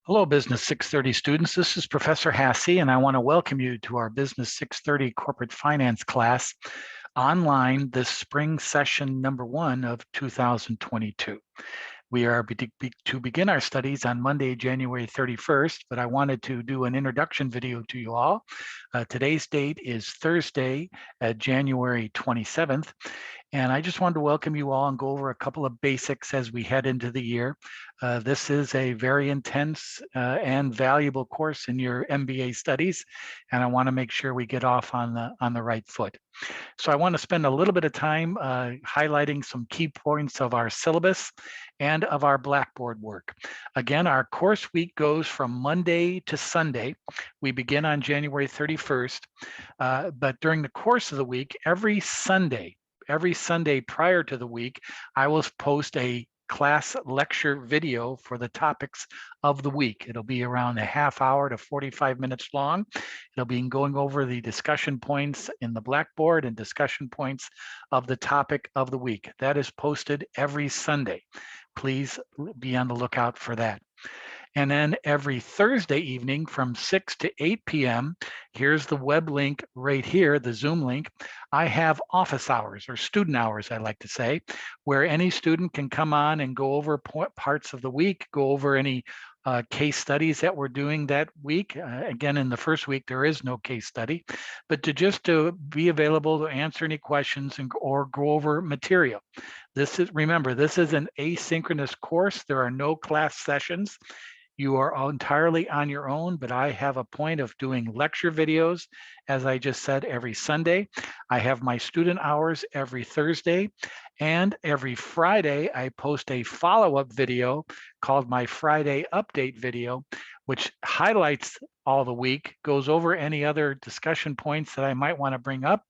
Hello, Business 630 students. This is Professor Hassey, and I want to welcome you to our Business 630 Corporate Finance class online this spring session number 1 of 2022. We are to begin our studies on Monday, January 31st, but I wanted to do an introduction video to you all. Today's date is Thursday, January 27th, and I just wanted to welcome you all and go over a couple of basics as we head into the year. This is a very intense and valuable course in your MBA studies, and I want to make sure we get off on the right foot. So I want to spend a little bit of time highlighting some key points of our syllabus and of our Blackboard work. Again, our course week goes from Monday to Sunday. We begin on January 31st, but during the course of the week, every Sunday prior to the week, I will post a class lecture video for the topics of the week. It'll be around a half hour to 45 minutes long. It'll be going over the discussion points in the Blackboard and discussion points of the topic of the week. That is posted every Sunday. Please be on the lookout for that. And then every Thursday evening from 6 to 8 p.m., here's the web link right here, the Zoom link. I have office hours, or student hours, I like to say, where any student can come on and go over parts of the week, go over any case studies that we're doing that week. Again, in the first week, there is no case study, but to be available to answer any questions or go over material. Remember, this is an asynchronous course. There are no class sessions. You are entirely on your own, but I have a point of doing lecture videos, as I just said, every Sunday. I have my student hours every Thursday, and every Friday, I post a follow-up video called my Friday update video, which highlights all the week, goes over any other discussion points that I might want to bring up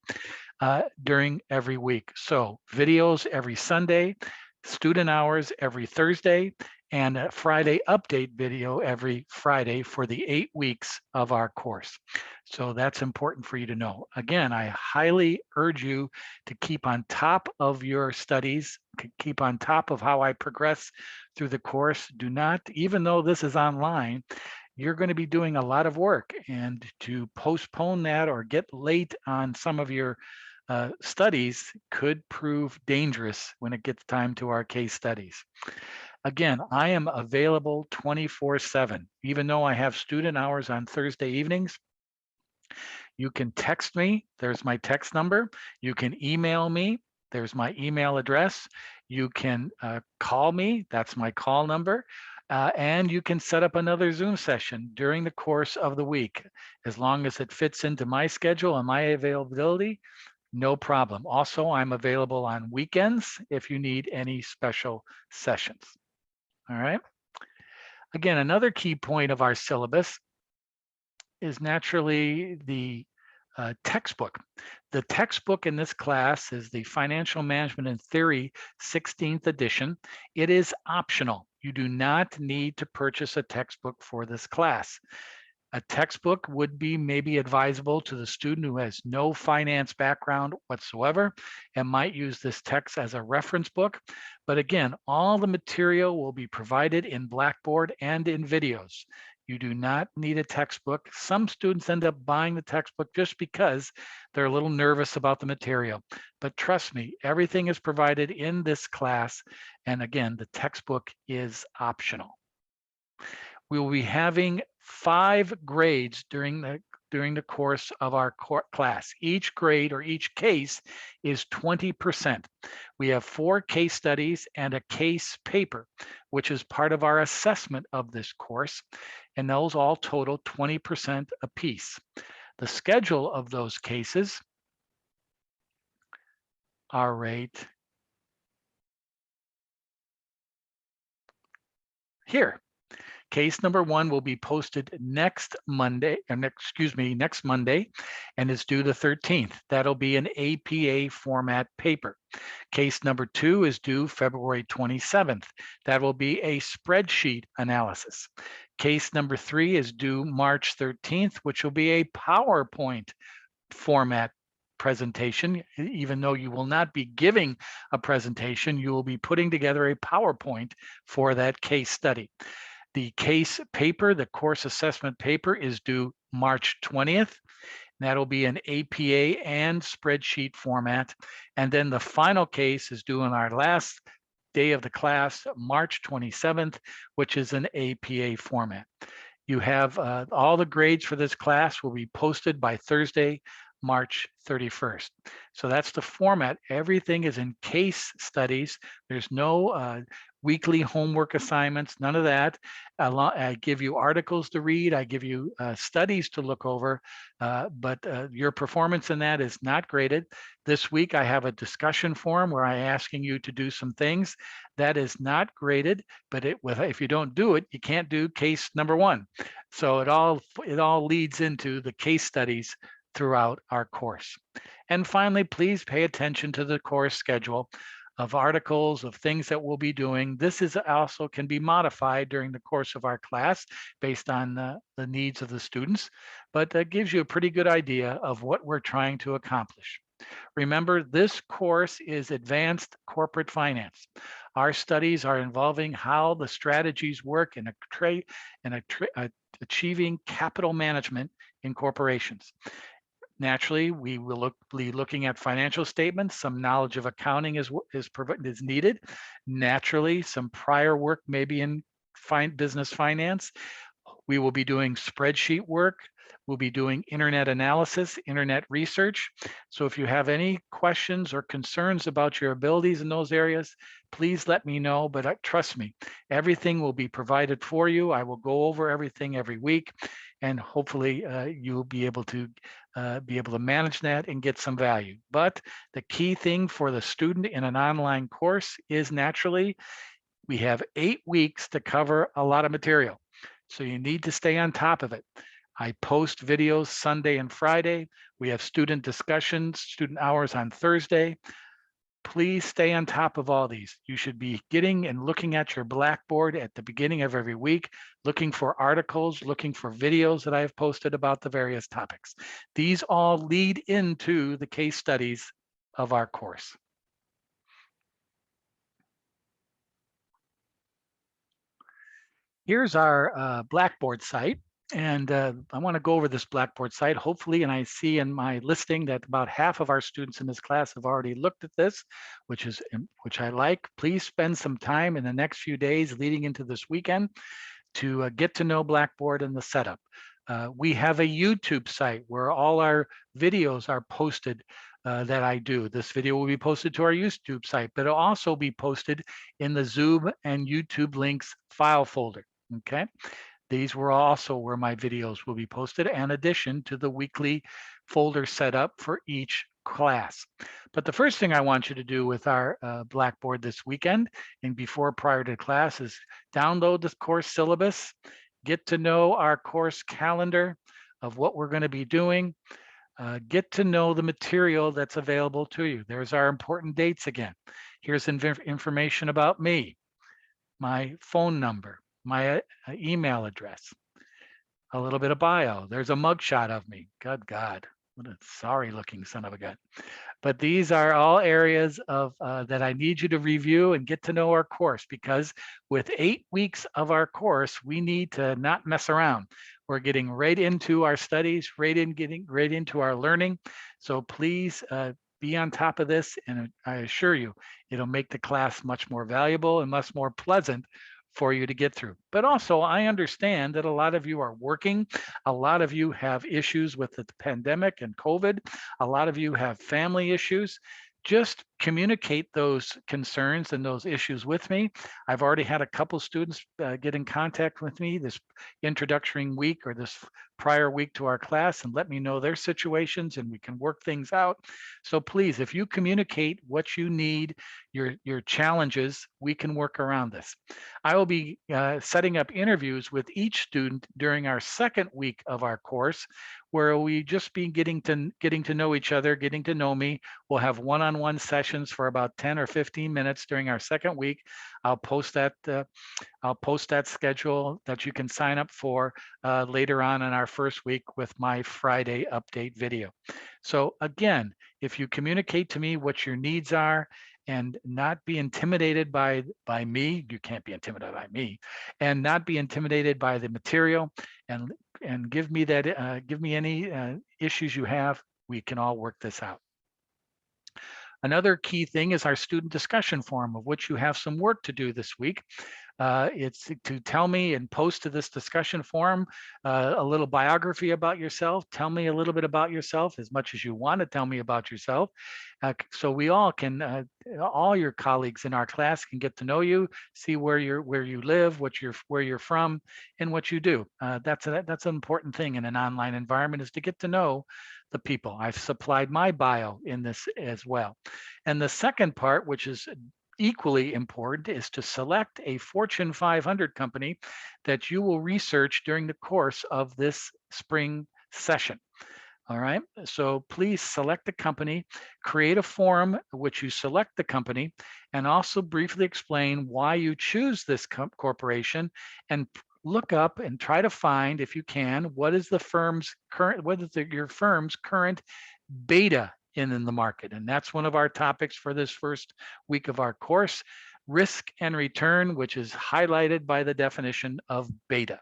during every week. So videos every Sunday, student hours every Thursday, and a Friday update video every Friday for the 8 weeks of our course. So that's important for you to know. Again, I highly urge you to keep on top of your studies, keep on top of how I progress through the course. Do not, even though this is online, you're going to be doing a lot of work, and to postpone that or get late on some of your studies could prove dangerous when it gets time to our case studies. Again, I am available 24/7. Even though I have student hours on Thursday evenings, you can text me. There's my text number. You can email me. There's my email address. You can call me. That's my call number. And you can set up another Zoom session during the course of the week. As long as it fits into my schedule and my availability, no problem. Also, I'm available on weekends if you need any special sessions. All right. Again, another key point of our syllabus is naturally the textbook. The textbook in this class is the Financial Management and Theory 16th edition. It is optional. You do not need to purchase a textbook for this class. A textbook would be maybe advisable to the student who has no finance background whatsoever and might use this text as a reference book. But again, all the material will be provided in Blackboard and in videos. You do not need a textbook. Some students end up buying the textbook just because they're a little nervous about the material. But trust me, everything is provided in this class. And again, the textbook is optional. We will be having 5 grades during the course of our class. Each grade or each case is 20%. We have 4 case studies and a case paper, which is part of our assessment of this course, and those all total 20% apiece. The schedule of those cases are right here. Case number 1 will be posted next Monday, and is due the 13th. That'll be an APA format paper. Case number 2 is due February 27th. That will be a spreadsheet analysis. Case number 3 is due March 13th, which will be a PowerPoint format presentation. Even though you will not be giving a presentation, you will be putting together a PowerPoint for that case study. The case paper, the course assessment paper, is due March 20th. That'll be an APA and spreadsheet format. And then the final case is due on our last day of the class, March 27th, which is an APA format. You have all the grades for this class will be posted by Thursday, March 31st. So that's the format. Everything is in case studies. There's no weekly homework assignments, none of that. I give you articles to read. I give you studies to look over, but your performance in that is not graded. This week, I have a discussion forum where I'm asking you to do some things. That is not graded, but if you don't do it, you can't do case number one. So it all leads into the case studies throughout our course. And finally, please pay attention to the course schedule of articles, of things that we'll be doing. This is also can be modified during the course of our class based on the needs of the students, but that gives you a pretty good idea of what we're trying to accomplish. Remember, this course is advanced corporate finance. Our studies are involving how the strategies work in achieving capital management in corporations. Naturally, we will be looking at financial statements. Some knowledge of accounting is needed. Naturally, some prior work maybe in business finance. We will be doing spreadsheet work. We'll be doing internet analysis, internet research. So if you have any questions or concerns about your abilities in those areas, please let me know. But trust me, everything will be provided for you. I will go over everything every week, and hopefully you'll be able to manage that and get some value. But the key thing for the student in an online course is naturally, we have 8 weeks to cover a lot of material. So you need to stay on top of it. I post videos Sunday and Friday. We have student discussions, student hours on Thursday. Please stay on top of all these. You should be getting and looking at your Blackboard at the beginning of every week, looking for articles, looking for videos that I've posted about the various topics. These all lead into the case studies of our course. Here's our Blackboard site. And I want to go over this Blackboard site, hopefully, and I see in my listing that about half of our students in this class have already looked at this, which I like. Please spend some time in the next few days leading into this weekend to get to know Blackboard and the setup. We have a YouTube site where all our videos are posted that I do. This video will be posted to our YouTube site, but it'll also be posted in the Zoom and YouTube links file folder, okay? These were also where my videos will be posted, in addition to the weekly folder set up for each class. But the first thing I want you to do with our Blackboard this weekend and prior to class is download the course syllabus, get to know our course calendar of what we're going to be doing, get to know the material that's available to you. There's our important dates again. Here's information about me, my phone number, my email address, a little bit of bio. There's a mugshot of me. Good God, what a sorry looking son of a gun. But these are all areas of that I need you to review and get to know our course, because with 8 weeks of our course, we need to not mess around. We're getting right into our studies, getting right into our learning. So please be on top of this, and I assure you, it'll make the class much more valuable and much more pleasant for you to get through. But also, I understand that a lot of you are working. A lot of you have issues with the pandemic and COVID. A lot of you have family issues. Just communicate those concerns and those issues with me. I've already had a couple students get in contact with me this introductory week or this prior week to our class and let me know their situations, and we can work things out. So please, if you communicate what you need, your challenges, we can work around this. I will be setting up interviews with each student during our second week of our course, where we just be getting to know each other, getting to know me. We'll have one-on-one sessions for about 10 or 15 minutes during our second week. I'll post that schedule that you can sign up for later on in our first week with my Friday update video. So again, if you communicate to me what your needs are and not be intimidated by me. You can't be intimidated by me, and not be intimidated by the material, and give me that give me any issues you have. We can all work this out. Another key thing is our student discussion forum, of which you have some work to do this week. It's to tell me and post to this discussion forum a little biography about yourself. Tell me a little bit about yourself, as much as you want to tell me about yourself, so we all can, all your colleagues in our class can get to know you, see where you live, where you're from, and what you do. That's an important thing in an online environment, is to get to know the people. I've supplied my bio in this as well. And the second part, which is equally important, is to select a Fortune 500 company that you will research during the course of this spring session. All right, so please select the company, create a forum which you select the company, and also briefly explain why you choose this corporation, and look up and try to find, if you can, what is your firm's current beta in the market. And that's one of our topics for this first week of our course, risk and return, which is highlighted by the definition of beta.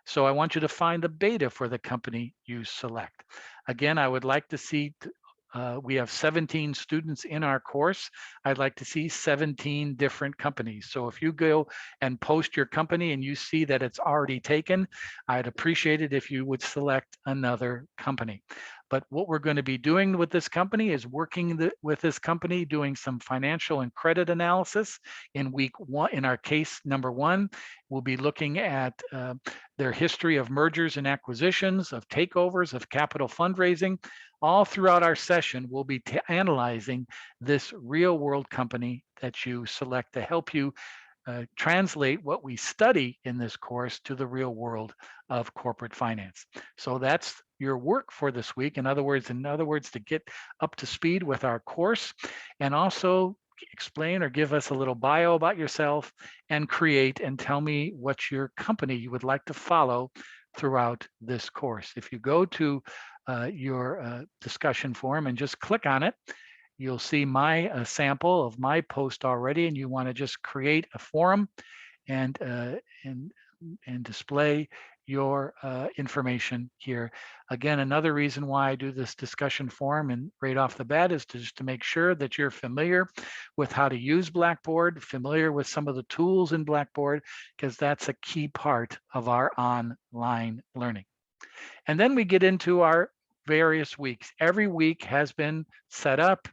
So I want you to find the beta for the company you select. Again, I would like to see, we have 17 students in our course. I'd like to see 17 different companies. So if you go and post your company and you see that it's already taken, I'd appreciate it if you would select another company. But what we're going to be doing with this company is working with this company, doing some financial and credit analysis in week one. In our case number one, we'll be looking at their history of mergers and acquisitions, of takeovers, of capital fundraising. All throughout our session, we'll be analyzing this real world company that you select to help you translate what we study in this course to the real world of corporate finance. So that's your work for this week. In other words, to get up to speed with our course, and also explain or give us a little bio about yourself, and create and tell me what your company you would like to follow throughout this course. If you go to your discussion forum and just click on it, you'll see my sample of my post already, and you want to just create a forum and display your information here. Again, another reason why I do this discussion forum and right off the bat is just to make sure that you're familiar with how to use Blackboard, familiar with some of the tools in Blackboard, because that's a key part of our online learning. And then we get into our various weeks. Every week has been set up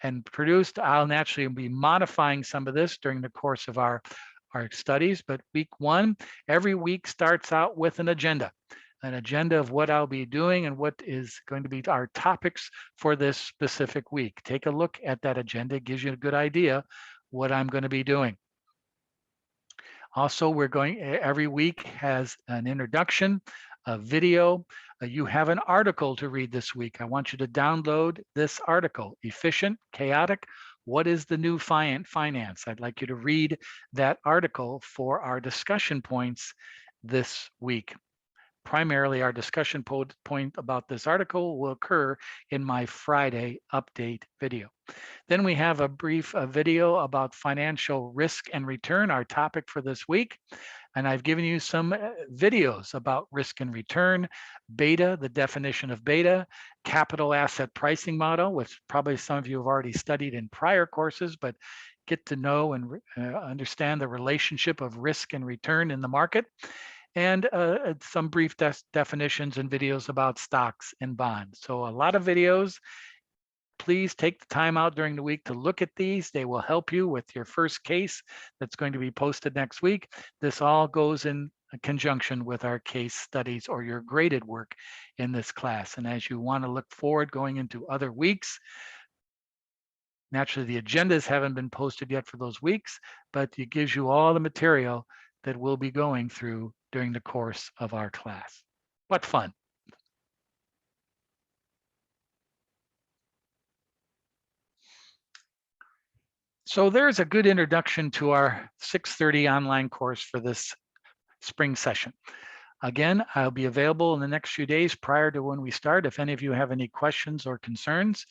and produced. I'll naturally be modifying some of this during the course of our studies, but week one, every week starts out with an agenda of what I'll be doing and what is going to be our topics for this specific week. Take a look at that agenda. It gives you a good idea what I'm going to be doing. Also, every week has an introduction, a video. You have an article to read this week. I want you to download this article, Efficient, Chaotic, What is the New Finance? I'd like you to read that article for our discussion points this week. Primarily, our discussion point about this article will occur in my Friday update video. Then we have a brief video about financial risk and return, our topic for this week. And I've given you some videos about risk and return, beta, the definition of beta, capital asset pricing model, which probably some of you have already studied in prior courses, but get to know and understand the relationship of risk and return in the market, and some brief definitions and videos about stocks and bonds. So a lot of videos. Please take the time out during the week to look at these. They will help you with your first case that's going to be posted next week. This all goes in conjunction with our case studies or your graded work in this class. And as you want to look forward going into other weeks, naturally the agendas haven't been posted yet for those weeks, but it gives you all the material that we'll be going through during the course of our class. What fun. So there's a good introduction to our 6:30 online course for this spring session. Again, I'll be available in the next few days prior to when we start. If any of you have any questions or concerns,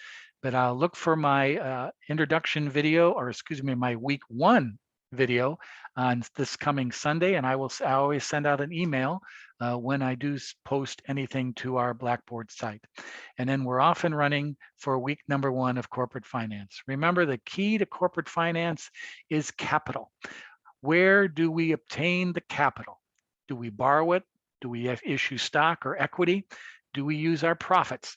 But I'll look for my introduction video, or excuse me, my week 1 video on this coming Sunday, and I always send out an email when I do post anything to our Blackboard site. And then we're off and running for week number 1 of corporate finance. Remember, the key to corporate finance is capital. Where do we obtain the capital? Do we borrow it? Do we issue stock or equity? Do we use our profits?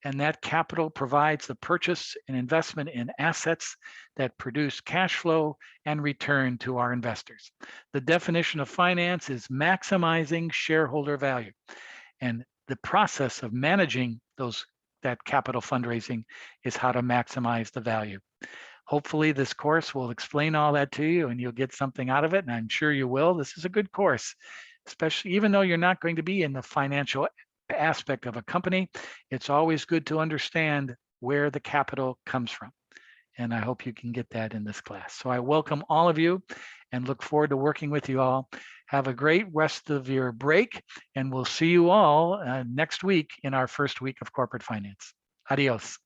And that capital provides the purchase and investment in assets that produce cash flow and return to our investors. The definition of finance is maximizing shareholder value. And the process of managing that capital fundraising is how to maximize the value. Hopefully this course will explain all that to you and you'll get something out of it, and I'm sure you will. This is a good course, especially even though you're not going to be in the financial aspect of a company. It's always good to understand where the capital comes from. And I hope you can get that in this class. So I welcome all of you and look forward to working with you all. Have a great rest of your break, and we'll see you all next week in our first week of corporate finance. Adios.